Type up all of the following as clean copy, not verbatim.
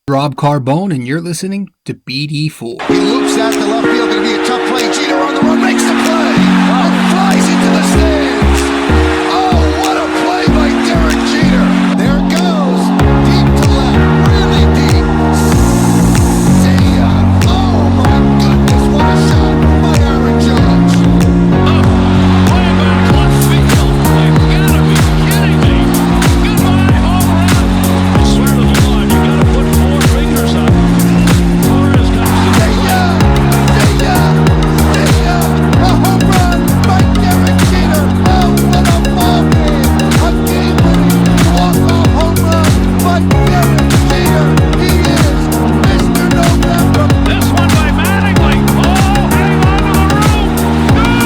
Rob Carbone, and you're listening to BD4. He loops out to left field. Going to be a tough play. Jeter on the run, makes the play, and flies into the stands. Oh, what a play by Derek Jeter! There it goes, deep to left, really deep. See ya! Oh my goodness, what a shot by Aaron Judge! Way back left field. You gotta be kidding me! Goodbye, home run! I swear to the Lord, you gotta put four fingers up. Torres comes to the plate. A home run by Derek Jeter! Oh, what a ball game! A game-winning walk-off home run by Derek Jeter! He is Mr. November! This one by Mattingly. Oh, hang on to the roof. Goodbye,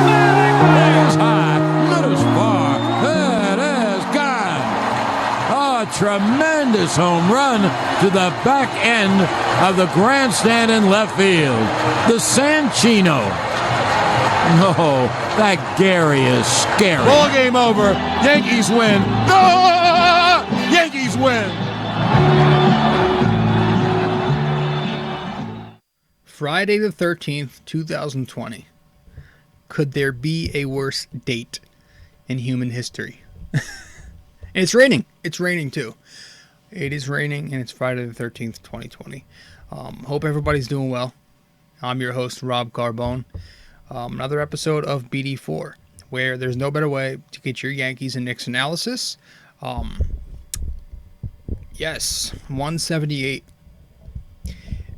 home run! That is high, that is far, that is gone. A tremendous home run to the back end of the grandstand in left field. The Sanchino. Oh, that Gary is scary. Ball game over. Yankees win. No! Yankees win. Friday the 13th, 2020. Could there be a worse date in human history? And it's raining. It's raining too. It is raining, and it's Friday the 13th, 2020. Hope everybody's doing well. I'm your host, Rob Carbone. Another episode of BD4, where there's no better way to get your Yankees and Knicks analysis. Yes, 178.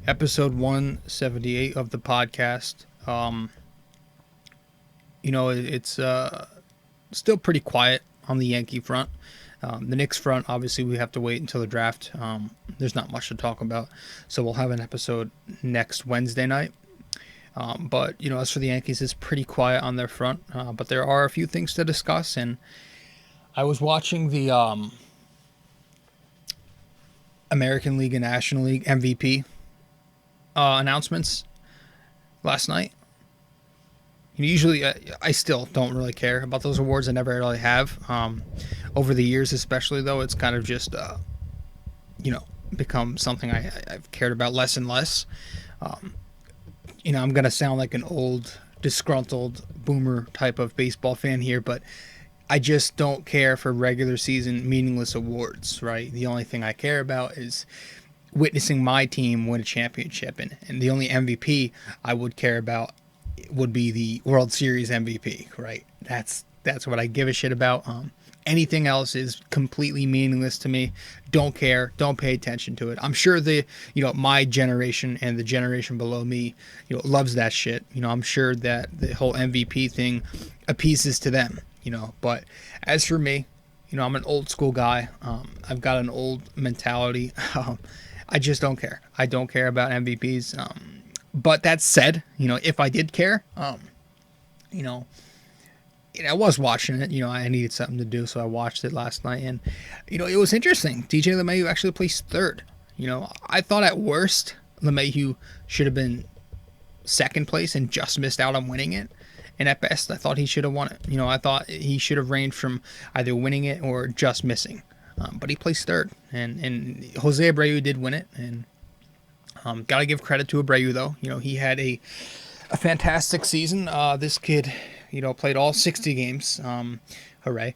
Episode 178 of the podcast. It's still pretty quiet on the Yankee front. The Knicks front, obviously, we have to wait until the draft. There's not much to talk about, so we'll have an episode next Wednesday night. But as for the Yankees, it's pretty quiet on their front. But there are a few things to discuss, and I was watching the American League and National League MVP announcements last night. Usually, I still don't really care about those awards. I never really have. Over the years, especially, though, it's kind of just, become something I've cared about less and less. I'm going to sound like an old, disgruntled boomer type of baseball fan here, but I just don't care for regular season meaningless awards, right? The only thing I care about is witnessing my team win a championship, and the only MVP I would care about would be the World Series MVP, right? That's what I give a shit about. Anything else is completely meaningless to me. Don't care. Don't pay attention to it. I'm sure my generation and the generation below me, loves that shit. I'm sure that the whole MVP thing appeases to them, But as for me, I'm an old school guy. I've got an old mentality. I just don't care. I don't care about MVPs. But that said, if I did care, I was watching it. I needed something to do, so I watched it last night. And, it was interesting. DJ LeMahieu actually placed third. I thought at worst LeMahieu should have been second place and just missed out on winning it. And at best, I thought he should have won it. I thought he should have ranged from either winning it or just missing. But he placed third. And Jose Abreu did win it. And got to give credit to Abreu, though. He had a fantastic season. This kid, played all 60 games. Hooray.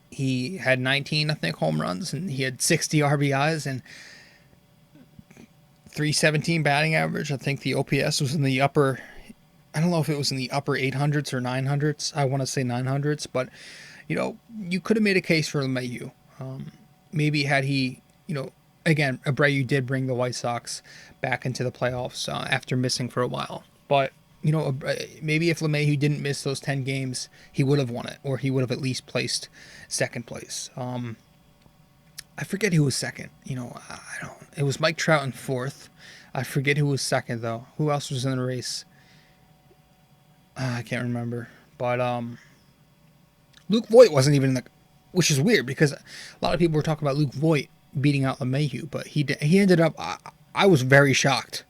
He had 19, I think, home runs, and he had 60 RBIs and 317 batting average. I think the OPS was in the upper, I don't know if it was in the upper 800s or 900s. I want to say 900s, but, you could have made a case for LeMahieu. Maybe had he, again, Abreu did bring the White Sox back into the playoffs after missing for a while. But, maybe if LeMahieu didn't miss those 10 games, he would have won it, or he would have at least placed second place. I forget who was second. It was Mike Trout in fourth. I forget who was second, though. Who else was in the race? I can't remember. But Luke Voit wasn't even in the... Which is weird, because a lot of people were talking about Luke Voit beating out LeMahieu, but he ended up... I was very shocked.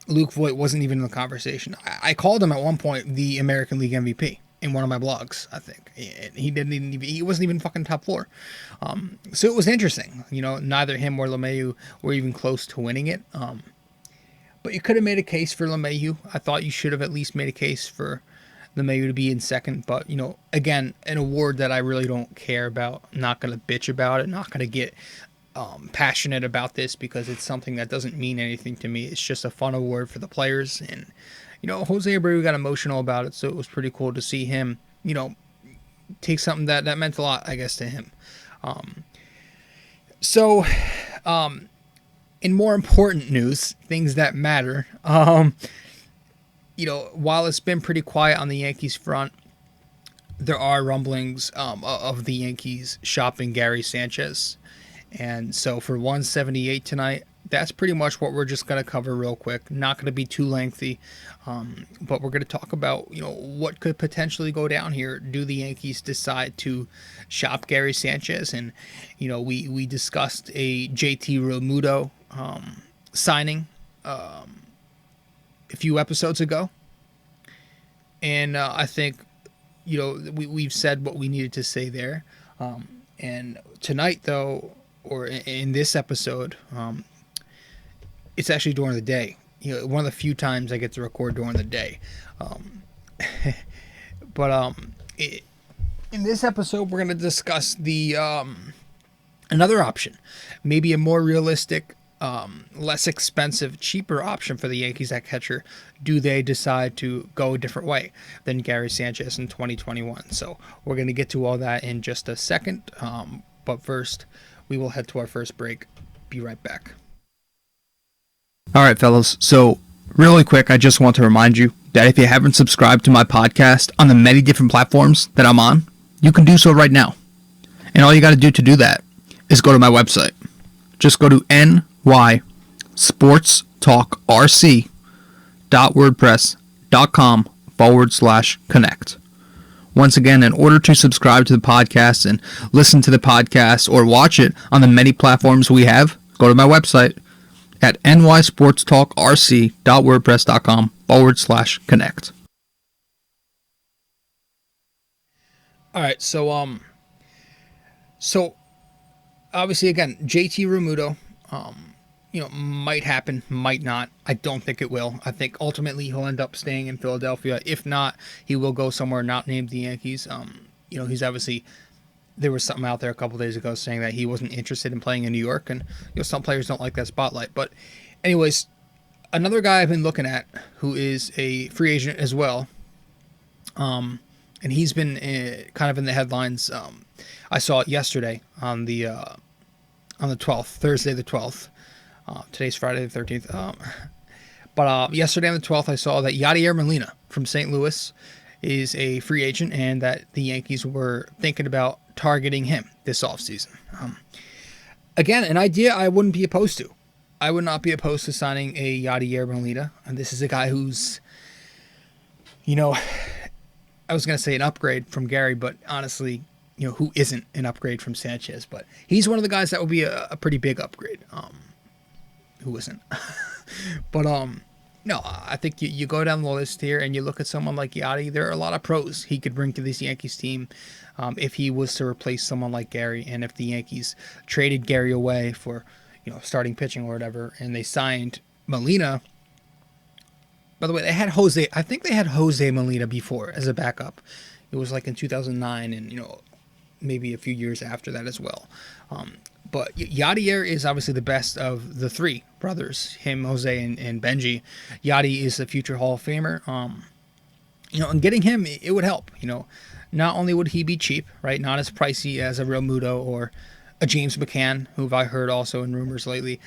Luke Voit wasn't even in the conversation. I called him at one point the American League MVP, in one of my blogs, I think. He wasn't even fucking top 4. So it was interesting. Neither him or LeMahieu were even close to winning it. But you could have made a case for LeMahieu. I thought you should have at least made a case for LeMahieu to be in second. But, again, an award that I really don't care about. I'm not going to bitch about it. Not going to get passionate about this because it's something that doesn't mean anything to me. It's just a fun award for the players. And, Jose Abreu got emotional about it. So it was pretty cool to see him, take something that meant a lot, I guess, to him. In more important news, things that matter, while it's been pretty quiet on the Yankees front, there are rumblings of the Yankees shopping Gary Sánchez. And so for 178 tonight, that's pretty much what we're just going to cover real quick. Not going to be too lengthy, but we're going to talk about, what could potentially go down here. Do the Yankees decide to shop Gary Sánchez? And, we discussed a JT Realmuto signing a few episodes ago. And I think, we've said what we needed to say there. And tonight, though, or in this episode, it's actually during the day. One of the few times I get to record during the day. In this episode, we're going to discuss the another option, maybe a more realistic, less expensive, cheaper option for the Yankees at catcher. Do they decide to go a different way than Gary Sánchez in 2021? So we're going to get to all that in just a second. But first, we will head to our first break. Be right back. All right, fellas. So really quick, I just want to remind you that if you haven't subscribed to my podcast on the many different platforms that I'm on, you can do so right now. And all you got to do that is go to my website. Just go to nysportstalkrc.wordpress.com/connect. Once again, in order to subscribe to the podcast and listen to the podcast or watch it on the many platforms we have, go to my website at nysportstalkrc.wordpress.com/connect. All right, so obviously again, JT Realmuto, might happen, might not. I don't think it will. I think ultimately he'll end up staying in Philadelphia. If not, he will go somewhere not named the Yankees. He's obviously, there was something out there a couple days ago saying that he wasn't interested in playing in New York, and some players don't like that spotlight. But anyways, another guy I've been looking at who is a free agent as well, and he's been kind of in the headlines. I saw it yesterday on the 12th, Thursday the 12th. Today's Friday the 13th. But yesterday on the 12th, I saw that Yadier Molina from St. Louis is a free agent and that the Yankees were thinking about targeting him this offseason. Again, an idea I wouldn't be opposed to. I would not be opposed to signing a Yadier Molina. And this is a guy who's, I was going to say an upgrade from Gary, but honestly, who isn't an upgrade from Sánchez? But he's one of the guys that would be a pretty big upgrade. Who isn't? But no, I think you go down the list here and you look at someone like Yachty. There are a lot of pros he could bring to this Yankees team if he was to replace someone like Gary, and if the Yankees traded Gary away for starting pitching or whatever, and they signed Molina. By the way, they had Jose. I think they had Jose Molina before as a backup. It was like in 2009, and maybe a few years after that as well. But Yadier is obviously the best of the three brothers, him, Jose, and Benji. Yachty is a future Hall of Famer. And getting him, it would help. Not only would he be cheap, right? Not as pricey as a Realmuto or a James McCann, who I heard also in rumors lately.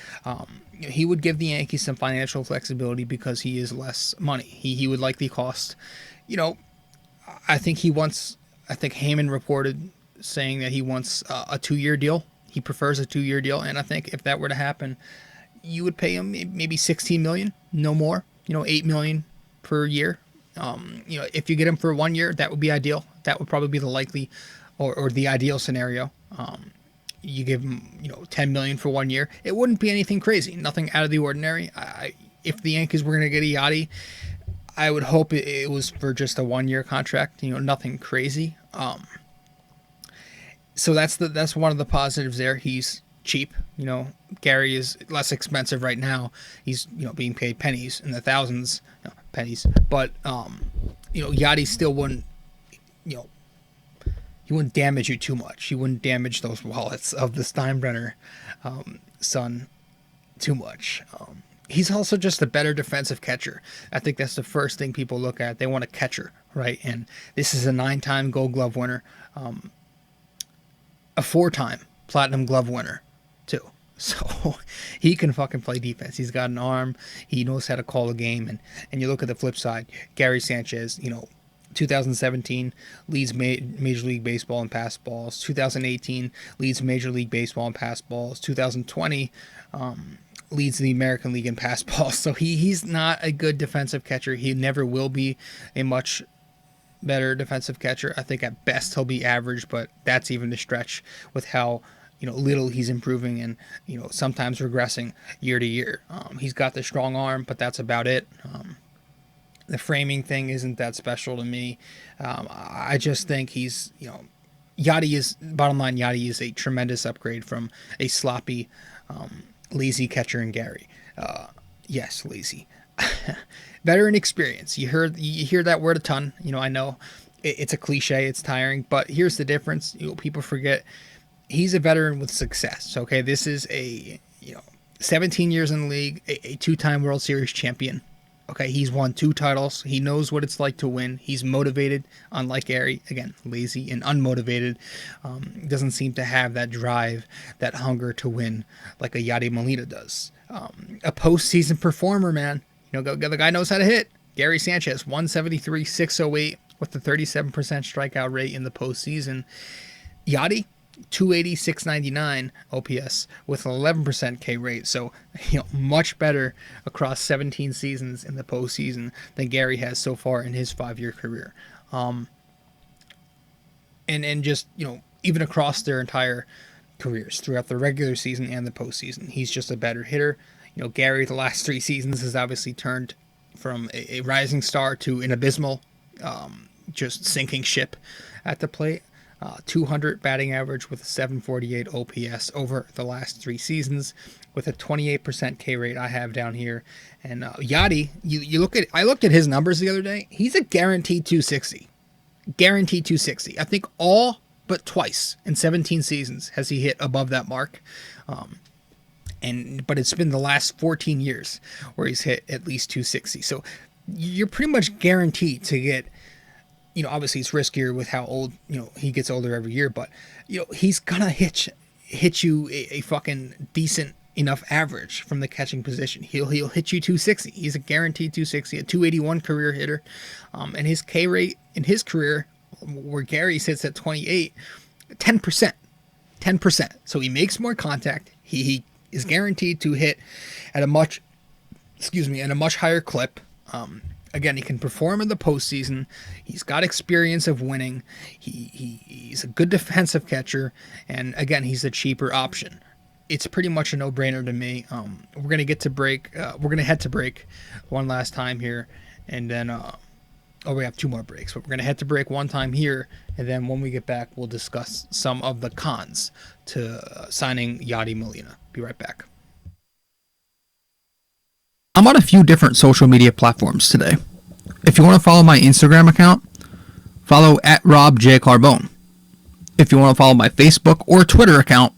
He would give the Yankees some financial flexibility because he is less money. He would likely cost, I think Heyman reported saying that he wants a 2-year deal. He prefers a 2-year deal, and I think if that were to happen, you would pay him maybe $16 million, no more. $8 million per year. If you get him for 1 year, that would be ideal. That would probably be the likely or the ideal scenario. You give him $10 million for 1 year. It wouldn't be anything crazy, nothing out of the ordinary. If the Yankees were going to get a Yachty, I would hope it was for just a 1-year contract, nothing crazy. So that's one of the positives there. He's cheap. Gary is less expensive right now. He's being paid pennies in the thousands, pennies. But Yachty still wouldn't he wouldn't damage you too much. He wouldn't damage those wallets of the Steinbrenner son too much. He's also just a better defensive catcher. I think that's the first thing people look at. They want a catcher, right? And this is a 9-time Gold Glove winner, a 4-time Platinum Glove winner, too. So he can fucking play defense. He's got an arm. He knows how to call a game. And you look at the flip side, Gary Sánchez, 2017 leads Major League Baseball in pass balls. 2018 leads Major League Baseball in pass balls. 2020 leads the American League in pass balls. So he's not a good defensive catcher. He never will be a much better defensive catcher. I think at best he'll be average, but that's even a stretch with how little he's improving and sometimes regressing year to year. He's got the strong arm, but that's about it. The framing thing isn't that special to me. I just think he's, Yachty is, bottom line, Yachty is a tremendous upgrade from a sloppy, lazy catcher in Gary. Yes, lazy. Veteran experience. You hear that word a ton. I know it's a cliche, it's tiring, but here's the difference. People forget he's a veteran with success. Okay, this is a 17 years in the league, a 2-time World Series champion. Okay, he's won 2 titles. He knows what it's like to win. He's motivated, unlike Gary. Again, lazy and unmotivated. Doesn't seem to have that drive, that hunger to win like a Yadier Molina does. A postseason performer, man. The guy knows how to hit. Gary Sánchez, 173, 608 with a 37% strikeout rate in the postseason. Yachty, 280, 699 OPS with an 11% K rate. So, much better across 17 seasons in the postseason than Gary has so far in his 5-year career. And just, even across their entire careers throughout the regular season and the postseason, he's just a better hitter. Gary, the last 3 seasons has obviously turned from a rising star to an abysmal, just sinking ship at the plate. 200 batting average with a 748 OPS over the last 3 seasons with a 28% K rate I have down here. And Yachty, I looked at his numbers the other day. He's a guaranteed 260. Guaranteed 260. I think all but twice in 17 seasons has he hit above that mark. But it's been the last 14 years where he's hit at least 260. So you're pretty much guaranteed to get, obviously it's riskier with how old, he gets older every year, but, he's gonna hit you a fucking decent enough average from the catching position. He'll hit you 260. He's a guaranteed 260, a 281 career hitter. And his K rate in his career, where Gary sits at 28, 10%. So he makes more contact. He is guaranteed to hit at a much higher clip. Again, he can perform in the postseason. He's got experience of winning. He's a good defensive catcher, and again, he's a cheaper option. It's pretty much a no-brainer to me. We're gonna get to break. We're gonna head to break one last time here, and then we have 2 more breaks. But we're gonna head to break one time here, and then when we get back, we'll discuss some of the cons to signing Yadier Molina. Be right back. I'm on a few different social media platforms today. If you want to follow my Instagram account, follow at Rob J. Carbone. If you want to follow my Facebook or Twitter account,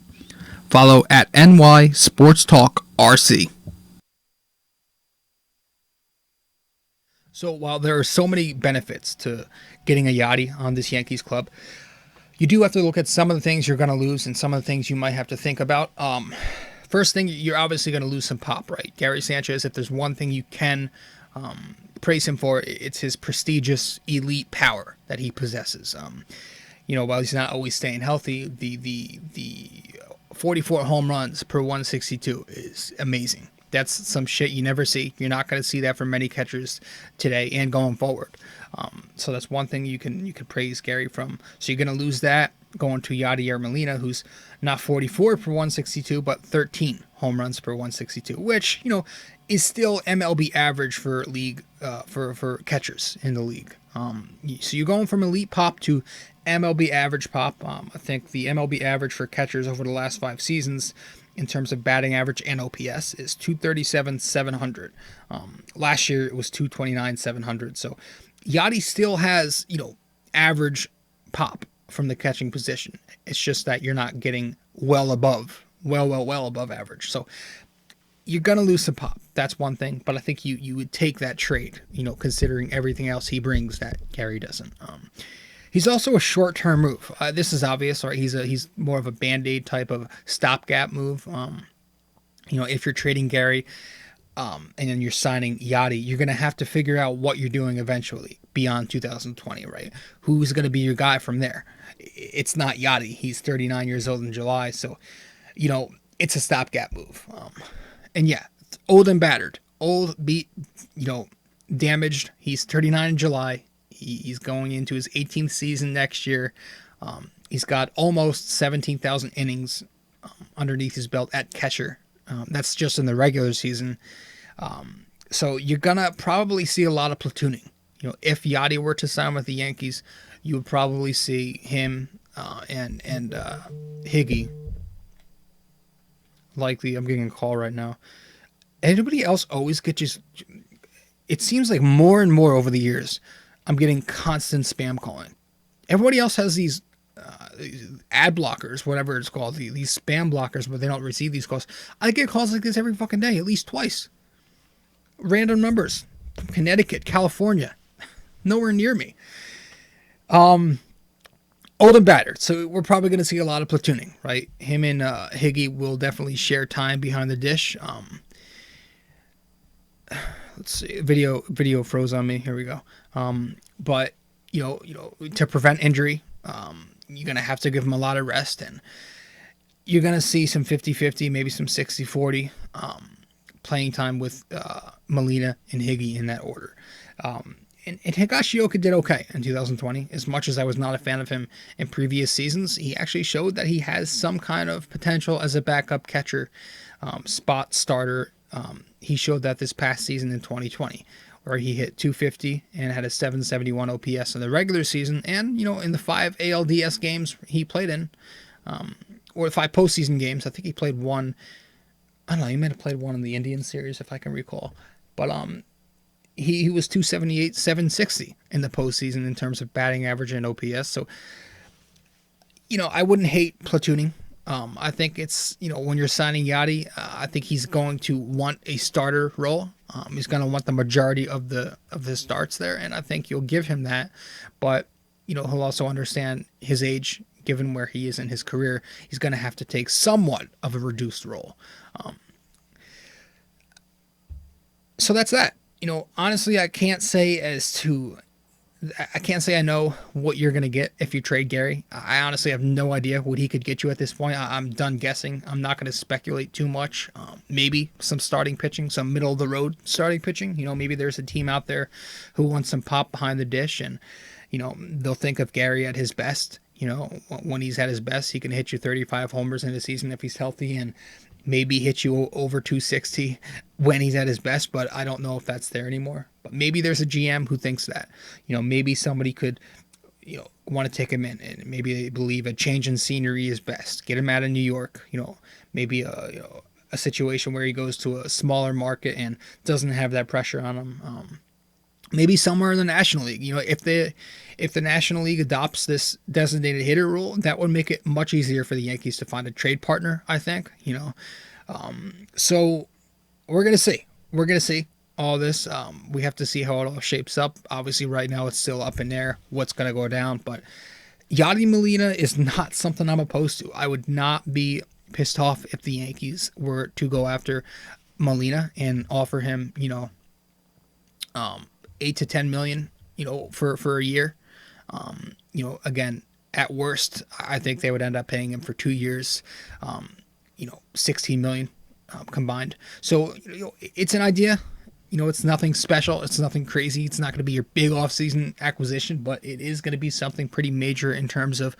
follow at NY Sports Talk RC. So while there are so many benefits to getting a Yachty on this Yankees club, you do have to look at some of the things you're going to lose and some of the things you might have to think about. First thing, you're obviously going to lose some pop, right? Gary Sánchez, if there's one thing you can praise him for, it's his prestigious elite power that he possesses. While he's not always staying healthy, the 44 home runs per 162 is amazing. That's some shit you never see. You're not going to see that from many catchers today and going forward. So that's one thing you can praise Gary from. So you're going to lose that. going to Yadier Molina, who's not 44 per 162, but 13 home runs per 162, which, is still MLB average for league for catchers in the league. So you're going from elite pop to MLB average pop. I think the MLB average for catchers over the last 5 seasons in terms of batting average and OPS is 237 700. Last year it was 229 700. So Yachty still has, average pop from the catching position. It's just that you're not getting well above average. So you're going to lose some pop. That's one thing. But I think you would take that trade, considering everything else he brings that Gary doesn't. He's also a short-term move. This is obvious, right? He's more of a Band-Aid type of stopgap move. If you're trading Gary and then you're signing Yachty, you're going to have to figure out what you're doing eventually beyond 2020, right? Who's going to be your guy from there? It's not Yachty. He's 39 years old in July, so, it's a stopgap move. And yeah, old and battered. Old, beat, damaged. He's 39 in July. He's going into his 18th season next year. He's got almost 17,000 innings underneath his belt at catcher. That's just in the regular season. So you're going to probably see a lot of platooning. If Yachty were to sign with the Yankees, you would probably see him and Higgy. Likely, I'm getting a call right now. Anybody else always get just... It seems like more and more over the years, I'm getting constant spam calling. Everybody else has these ad blockers, whatever it's called, these spam blockers, but they don't receive these calls. I get calls like this every fucking day, at least twice. Random numbers. Connecticut, California. Nowhere near me. Old and battered, so we're probably going to see a lot of platooning, right? Him and Higgy will definitely share time behind the dish. Let's see, video froze on me. Here we go. But to prevent injury, you're going to have to give him a lot of rest, and you're going to see some 50-50, maybe some 60-40 playing time with Molina and Higgy in that order. And Higashioka did okay in 2020. As much as I was not a fan of him in previous seasons, he actually showed that he has some kind of potential as a backup catcher, spot starter. He showed that this past season in 2020, where he hit 250 and had a 771 OPS in the regular season, and in the 5 ALDS games he played in, or 5 postseason games. I think he played one. I don't know. He might have played one in the Indian series, if I can recall. But he was 278, 760 in the postseason in terms of batting average and OPS. So, I wouldn't hate platooning. I think it's, when you're signing Yachty, I think he's going to want a starter role. He's going to want the majority of the starts there, and I think you'll give him that. But, he'll also understand his age, given where he is in his career. He's going to have to take somewhat of a reduced role. So that's that. Honestly, I can't say I know what you're going to get if you trade Gary. I honestly have no idea what he could get you at this point. I'm done guessing. I'm not going to speculate too much. Maybe some starting pitching, some middle-of-the-road starting pitching. Maybe there's a team out there who wants some pop behind the dish, and, they'll think of Gary at his best. When he's at his best, he can hit you 35 homers in a season if he's healthy, and maybe hit you over 260 when he's at his best, but I don't know if that's there anymore. But maybe there's a GM who thinks that, maybe somebody could, want to take him in, and maybe they believe a change in scenery is best. Get him out of New York, maybe a situation where he goes to a smaller market and doesn't have that pressure on him. Maybe somewhere in the National League, if the National League adopts this designated hitter rule, that would make it much easier for the Yankees to find a trade partner, I think, So we're going to see. We're going to see all this. We have to see how it all shapes up. Obviously, right now it's still up in there what's going to go down. But Yadier Molina is not something I'm opposed to. I would not be pissed off if the Yankees were to go after Molina and offer him, $8 to $10 million, for a year. Again, at worst, I think they would end up paying him for 2 years, $16 million combined. So, it's an idea. It's nothing special. It's nothing crazy. It's not going to be your big offseason acquisition, but it is going to be something pretty major in terms of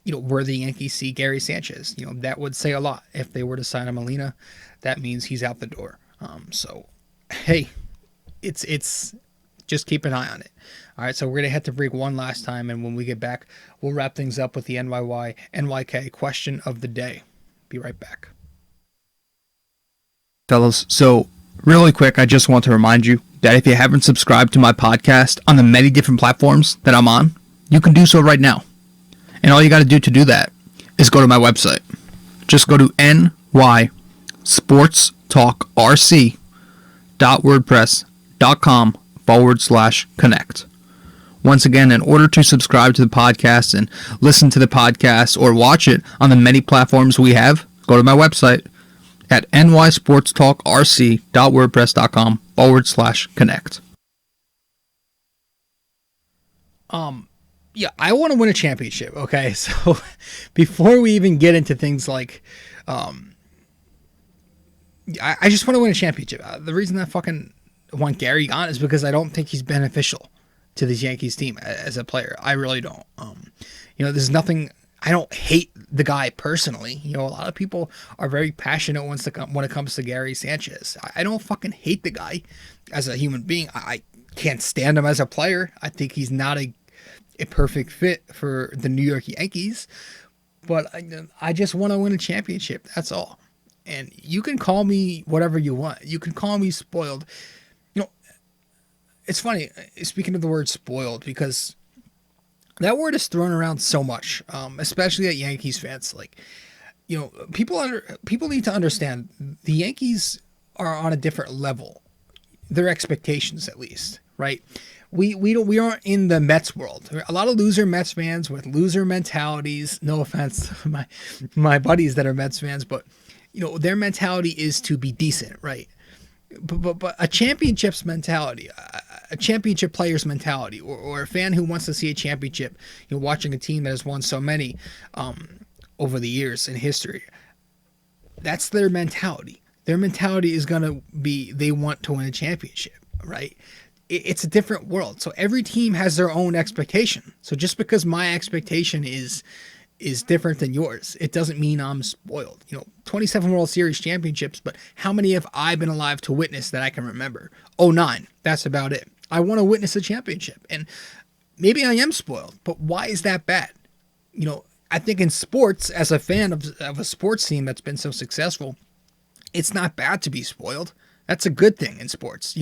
where the Yankees see Gary Sanchez. That would say a lot. If they were to sign a Molina, that means he's out the door. So, hey, it's just keep an eye on it. All right, so we're going to hit the break one last time, and when we get back, we'll wrap things up with the NYK question of the day. Be right back. Fellas, so really quick, I just want to remind you that if you haven't subscribed to my podcast on the many different platforms that I'm on, you can do so right now. And all you got to do that is go to my website. Just go to nysportstalkrc.wordpress.com/connect. Once again, in order to subscribe to the podcast and listen to the podcast or watch it on the many platforms we have, go to my website at nysportstalkrc.wordpress.com/connect. Yeah, I want to win a championship, okay? So before we even get into things like, I just want to win a championship. The reason I fucking want Gary gone is because I don't think he's beneficial to this Yankees team as a player. I really don't. There's nothing. I don't hate the guy personally. A lot of people are very passionate when it comes to Gary Sanchez. I don't fucking hate the guy as a human being. I can't stand him as a player. I think he's not a perfect fit for the New York Yankees. But I just want to win a championship. That's all. And you can call me whatever you want. You can call me spoiled. It's funny, speaking of the word spoiled, because that word is thrown around so much, especially at Yankees fans. People need to understand the Yankees are on a different level. Their expectations, at least, right? We aren't in the Mets world. A lot of loser Mets fans with loser mentalities. No offense to my buddies that are Mets fans, but their mentality is to be decent, right? But a championship's mentality, a championship player's mentality, or a fan who wants to see a championship, watching a team that has won so many over the years in history, that's their mentality. Their mentality is going to be they want to win a championship, right? It's a different world. So every team has their own expectation. So just because my expectation is different than yours, it doesn't mean I'm spoiled. 27 World Series championships, but how many have I been alive to witness that I can remember? 09. That's about it. I want to witness a championship, and maybe I am spoiled, but why is that bad? I think in sports, as a fan of a sports team that's been so successful, it's not bad to be spoiled. That's a good thing in sports.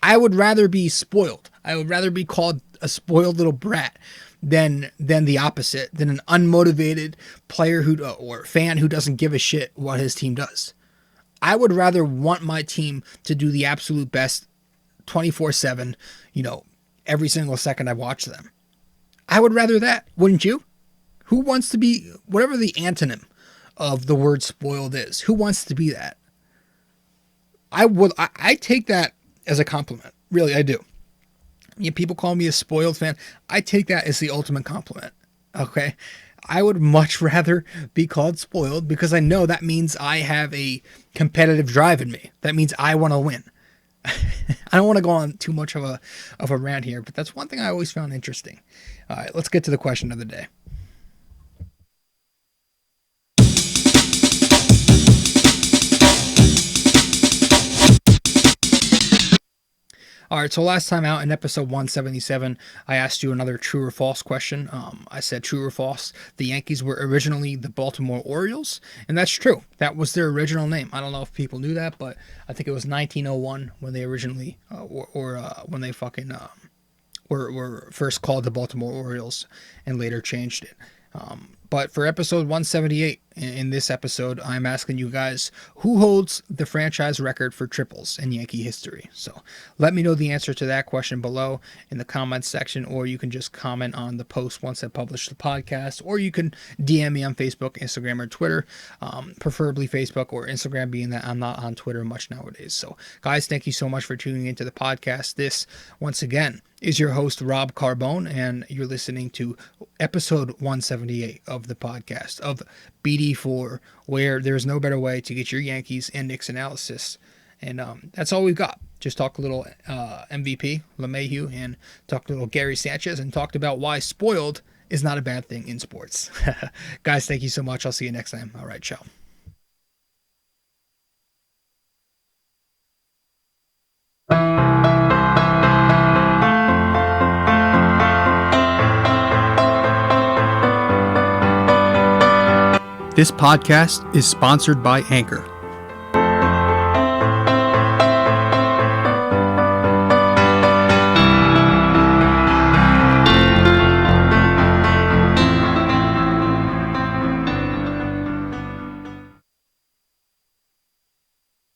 I would rather be spoiled. I would rather be called a spoiled little brat than the opposite, than an unmotivated player or fan who doesn't give a shit what his team does. I would rather want my team to do the absolute best 24/7, every single second I watch them. I would rather that, wouldn't you? Who wants to be, whatever the antonym of the word spoiled is, who wants to be that? I take that as a compliment. Really, I do. People call me a spoiled fan. I take that as the ultimate compliment. Okay? I would much rather be called spoiled because I know that means I have a competitive drive in me. That means I want to win. I don't want to go on too much of a rant here, but that's one thing I always found interesting. All right, let's get to the question of the day. All right, so last time out in episode 177, I asked you another true or false question. I said true or false. The Yankees were originally the Baltimore Orioles, and that's true. That was their original name. I don't know if people knew that, but I think it was 1901 when they originally, when they fucking were first called the Baltimore Orioles and later changed it. But for episode 178, in this episode, I'm asking you guys, who holds the franchise record for triples in Yankee history? So let me know the answer to that question below in the comments section, or you can just comment on the post once I publish the podcast, or you can DM me on Facebook, Instagram, or Twitter, preferably Facebook or Instagram, being that I'm not on Twitter much nowadays. So guys, thank you so much for tuning into the podcast. This, once again, is your host, Rob Carbone, and you're listening to episode 178 of the podcast of BD4, where there's no better way to get your Yankees and Knicks analysis. And that's all we've got. Just talk a little MVP, LeMahieu, and talked a little Gary Sanchez, and talked about why spoiled is not a bad thing in sports. Guys, thank you so much. I'll see you next time. All right, ciao. This podcast is sponsored by Anchor.